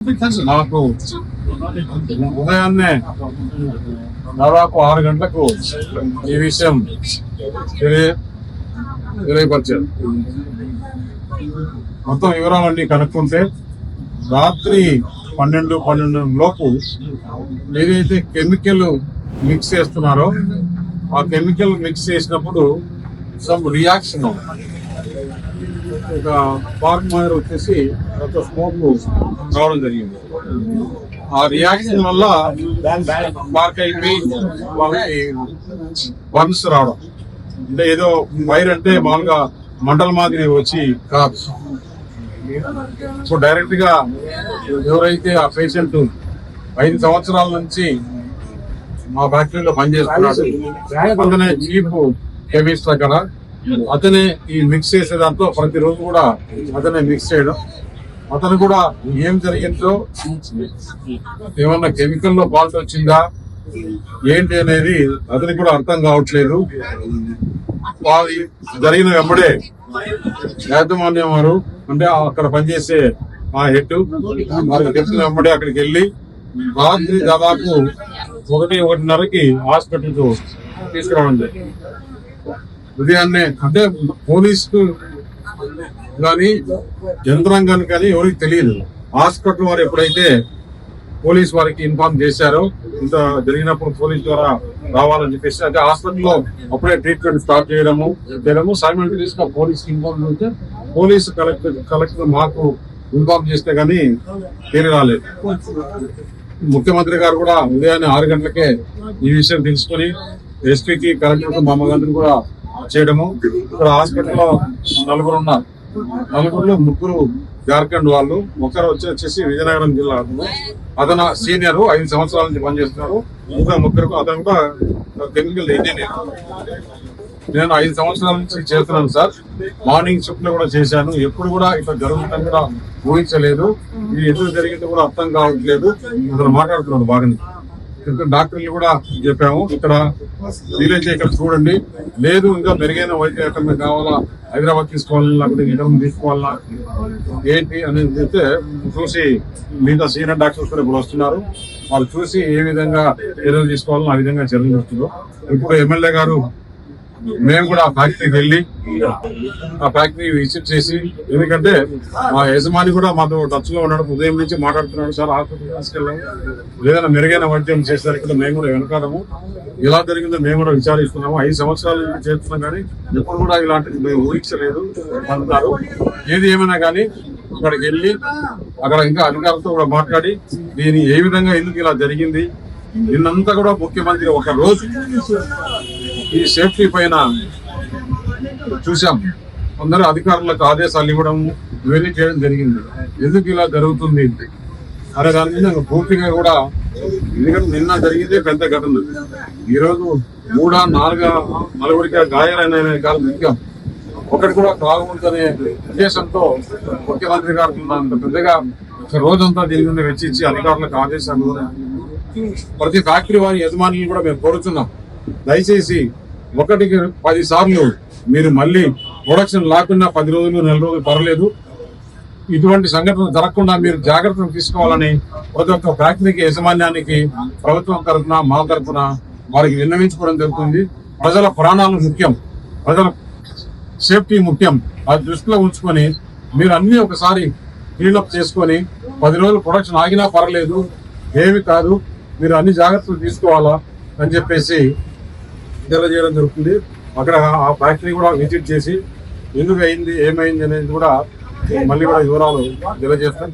నాకు ఉదయాన్నే దాదాపు 6 గంటలకు ఈ విషయం తెలియపరిచారు. మొత్తం వివరాలన్నీ కనుక్కుంటే రాత్రి 12 లోపు ఏదైతే కెమికల్ మిక్స్ చేస్తున్నారో ఆ కెమికల్ మిక్స్ చేసినప్పుడు సమ్ రియాక్షన్ ఒక స్పార్క్ మాదిరి వచ్చేసి ఒక స్మోక్ రావడం జరిగింది. ఆ రియాక్షన్ వల్ల స్పార్క్ అయిపోయి వాళ్ళకి బర్న్స్ రావడం, అంటే ఏదో ఫైర్ అంటే మామూలుగా మంటల మాదిరి వచ్చి కాదు. సో డైరెక్ట్ గా ఎవరైతే ఆ పేషెంట్ 5 సంవత్సరాల నుంచి మా ఫ్యాక్టరీలో పనిచేస్తున్నాడు, అతనే చీఫ్ కెమిస్ట్ అక్కడ, అతనే ఈ మిక్స్ చేసే దాంట్లో ప్రతిరోజు కూడా అతనే మిక్స్ చేయడం. అతను కూడా ఏం జరిగిందో, ఏమన్నా కెమికల్ లో ఫాల్ట్ వచ్చిందా ఏంటి అనేది అతనికి కూడా అర్థం కావట్లేదు. జరిగిన వెంబడే యాజమాన్యం వారు, అంటే అక్కడ పనిచేసే ఆ హెడ్ వారికి తెలిసిన వెంబడే అక్కడికి వెళ్ళి రాత్రి దాదాపు 1:30కి హాస్పిటల్కు తీసుకురావడం జరిగింది. ఉదయాన్నే అంటే పోలీసు కానీ యంత్రాంగాన్ని కానీ ఎవరికి తెలియదు. హాస్పిటల్ వారు ఎప్పుడైతే పోలీస్ వారికి ఇన్ఫార్మ్ చేశారో, ఇంత జరిగినప్పుడు పోలీస్ ద్వారా రావాలని చెప్పేసి, అంటే హాస్పిటల్లో అప్పుడే ట్రీట్మెంట్ స్టార్ట్ చేయడము సైమల్టేనియస్ గా పోలీస్ ఇన్ఫార్మ్ చేస్తే పోలీసు కలెక్టర్ మాకు ఇన్ఫార్మ్ చేస్తే కానీ తిరిగి రాలేదు. ముఖ్యమంత్రి గారు కూడా ఉదయాన్నే 6 గంటలకే ఈ విషయం తెలుసుకుని ఎస్పీకి కలెక్టర్ మా అమ్మగారిని కూడా చేయడము. ఇక్కడ హాస్పిటల్లో 4 ఉన్నారు. 4లో 3 జార్ఖండ్ వాళ్ళు, ఒకరు వచ్చేసి విజయనగరం జిల్లా అతను సీనియర్, 5 సంవత్సరాల నుంచి పనిచేస్తున్నారు. ఇంకా 3 అతను కూడా కెమికల్ ఇంజనీర్. నేను 5 సంవత్సరాల నుంచి చేస్తున్నాను సార్. మార్నింగ్ షిఫ్ట్ లో కూడా చేశాను. ఎప్పుడు కూడా ఇట్లా జరుగుతుందని కూడా ఊహించలేదు. ఇది ఎందుకు జరిగిందో కూడా అర్థం కావట్లేదు. అతను మాట్లాడుతున్నాడు బాగానే. డాక్టర్లు కూడా చెప్పాము, ఇక్కడ వీలైతే ఇక్కడ చూడండి, లేదు ఇంకా మెరుగైన వైద్యం ఎక్కడ కావాలా, హైదరాబాద్ తీసుకోవాలా లేకపోతే ఇక్కడ తీసుకోవాలా ఏంటి అనేది చెప్తే చూసి మిగతా సీనియర్ డాక్టర్స్ కూడా ఇప్పుడు వస్తున్నారు. వాళ్ళు చూసి ఏ విధంగా చర్యలు తీసుకోవాలో ఆ విధంగా చర్యలు తీస్తున్నారు. ఇప్పుడు ఎమ్మెల్యే గారు మేము కూడా ఆ ఫ్యాక్టరీకి వెళ్ళి ఆ ఫ్యాక్టరీ విజిట్ చేసి, ఎందుకంటే మా యజమాని కూడా మాతో టచ్ లో ఉన్నాడు, ఉదయం నుంచి మాట్లాడుతున్నాడు, సార్ హాస్పిటల్ తీసుకెళ్ళాము, ఏదైనా మెరుగైన వైద్యం చేస్తారు ఇక్కడ మేము కూడా వెనకాడము, ఎలా జరిగిందో మేము కూడా విచారిస్తున్నాము. 5 సంవత్సరాల నుంచి చేస్తున్నాం కానీ ఎప్పుడు కూడా ఇలాంటిది మేము ఊహించలేదు అంటున్నారు. ఏది ఏమైనా కానీ అక్కడికి వెళ్ళి అక్కడ ఇంకా అధికారులతో కూడా మాట్లాడి దీని ఏ విధంగా ఎందుకు ఇలా జరిగింది, నిన్నంతా కూడా ముఖ్యమంత్రి ఒక రోజు ఈ సేఫ్టీ పైన చూసాం. అందరూ అధికారులకు ఆదేశాలు ఇవ్వడం ఇవన్నీ చేయడం జరిగింది. ఎందుకు ఇలా జరుగుతుంది అనే దాని మీద పూర్తిగా కూడా, ఎందుకంటే నిన్న జరిగిందే పెద్ద ఘటన, ఈరోజు 3-4 గాయాలైన కాలం ముఖ్యం. ఒకటి కూడా కాకూడదనే ఉద్దేశంతో ముఖ్యమంత్రి గారు అంత పెద్దగా రోజంతా దీని మీద వెచ్చించి అధికారులకు ఆదేశాలు కూడా ప్రతి ఫ్యాక్టరీ వారి యజమాని కూడా మేము కోరుతున్నాం, దయచేసి 1కి 10 సార్లు మీరు మళ్ళీ ప్రొడక్షన్ లేకుండా 10 రోజులు 4 రోజులు పర్లేదు, ఇటువంటి సంఘటనలు జరగకుండా మీరు జాగ్రత్తలు తీసుకోవాలని ప్రతి ఒక్క ఫ్యాక్టరీకి యజమాన్యానికి ప్రభుత్వం తరఫున మా తరఫున వారికి విన్నవించుకోవడం జరుగుతుంది. ప్రజల ప్రాణాలు ముఖ్యం, ప్రజల సేఫ్టీ ముఖ్యం. అది దృష్టిలో ఉంచుకొని మీరు అన్ని ఒకసారి క్లీనప్ చేసుకొని 10 రోజులు ప్రొడక్షన్ ఆగినా పర్లేదు, ఏమి కాదు, మీరు అన్ని జాగ్రత్తలు తీసుకోవాలా అని చెప్పేసి తెలియజేయడం జరుగుతుంది. అక్కడ ఆ ఫ్యాక్టరీ కూడా విజిట్ చేసి ఎందుకు అయింది ఏమైంది అనేది కూడా మళ్ళీ కూడా వివరాలు తెలియజేస్తాం.